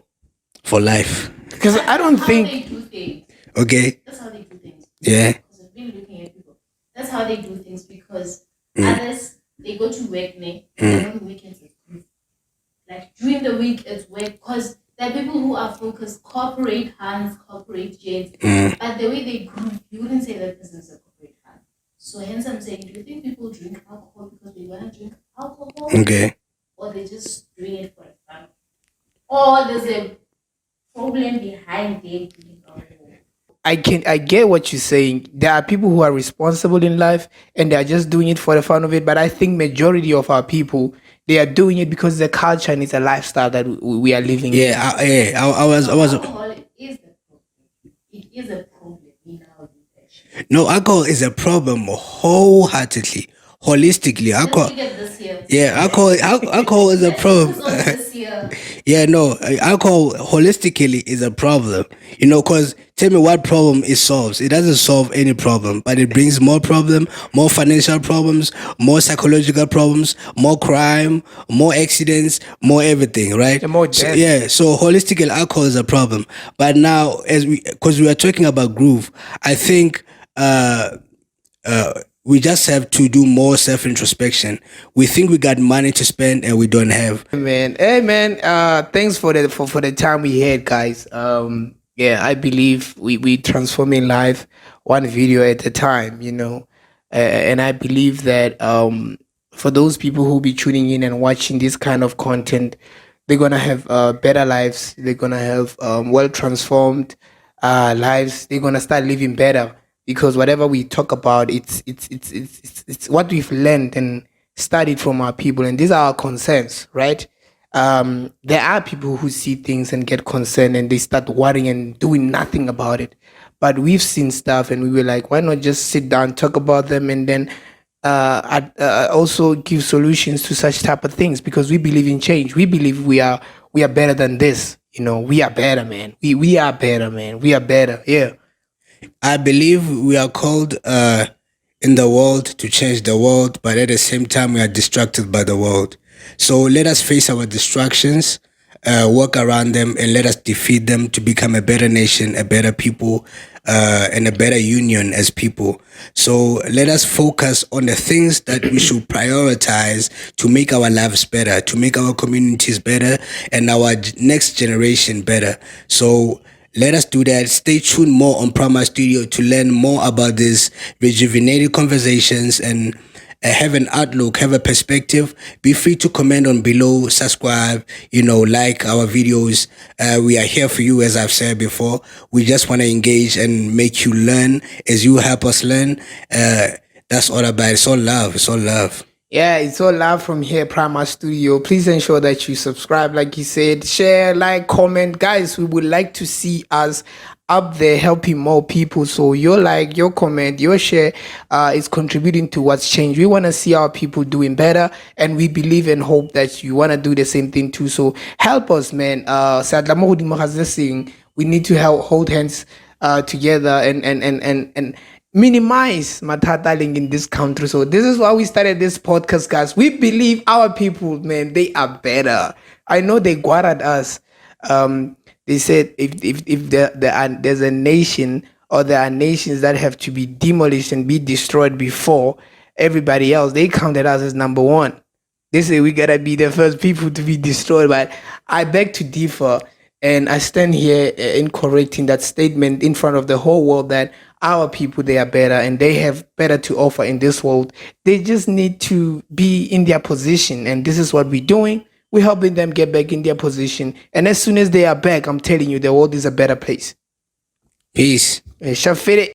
life. Because I don't How think. they do things. Okay. That's how they do things. Yeah. Because I've been looking at people. That's how they do things because others they go to work ne, and on the weekends it's group. Like during the week it's work because there are people who are focused corporate hands, corporate jets. But the way they group, you wouldn't say that person is a corporate hand. So hence I'm saying, do you think people drink alcohol because they want to drink alcohol? Okay. Or they just doing it for fun? Or there's a problem behind them drinking alcohol? I get what you're saying. There are people who are responsible in life and they are just doing it for the fun of it. But I think majority of our people they are doing it because it's a culture and it's a lifestyle that we are living in. I was Alcohol is the problem. It is a problem. No, alcohol is a problem wholeheartedly, holistically. Let's Alcohol, pick it this year. yeah, alcohol is a Let's problem. focus on this year. Yeah, no, alcohol holistically is a problem. Because tell me what problem it solves. It doesn't solve any problem, but it brings more problem, more financial problems, more psychological problems, more crime, more accidents, more everything, right? The more So, death. yeah, so holistically alcohol is a problem. But now, because we are talking about groove, I think we just have to do more self introspection. We think we got money to spend and we don't have. Man, hey man, thanks for the time we had, guys. Yeah, I believe we transforming life one video at a time, and I believe that for those people who be tuning in and watching this kind of content, they're gonna have better lives. They're gonna have well transformed lives. They're gonna start living better because whatever we talk about, it's what we've learned and studied from our people, and these are our concerns, right? There are people who see things and get concerned and they start worrying and doing nothing about it. But we've seen stuff and we were like, why not just sit down, talk about them, and then also give solutions to such type of things because we believe in change. We believe we are better than this. We are better, man. We are better, man. We are better. Yeah. I believe we are called in the world to change the world, but at the same time, we are distracted by the world. So let us face our distractions, work around them, and let us defeat them to become a better nation, a better people, and a better union as people. So let us focus on the things that we should prioritize to make our lives better, to make our communities better, and our next generation better. So let us do that. Stay tuned more on Prama Studio to learn more about these rejuvenated conversations and have an outlook, have a perspective. Be free to comment on below, subscribe, like our videos. We are here for you, as I've said before. We just want to engage and make you learn as you help us learn. That's all about it. It's all love. It's all love. Yeah, it's all love from here, Prima Studio. Please ensure that you subscribe, like you said, share, like, comment. Guys, we would like to see us up there helping more people. So your like, your comment, your share is contributing to what's changed. We want to see our people doing better, and we believe and hope that you want to do the same thing too. So help us, man. We need to help hold hands together and minimize matataling in this country. So this is why we started this podcast, guys. We believe our people, man, they are better. I know they guarded us. They said if there's a nation or there are nations that have to be demolished and be destroyed before everybody else, they counted us as number one. They say we gotta be the first people to be destroyed, but I beg to differ. And I stand here in correcting that statement in front of the whole world that our people, they are better and they have better to offer in this world. They just need to be in their position. And this is what we're doing. We're helping them get back in their position. And as soon as they are back, I'm telling you, the world is a better place. Peace. Shafiri.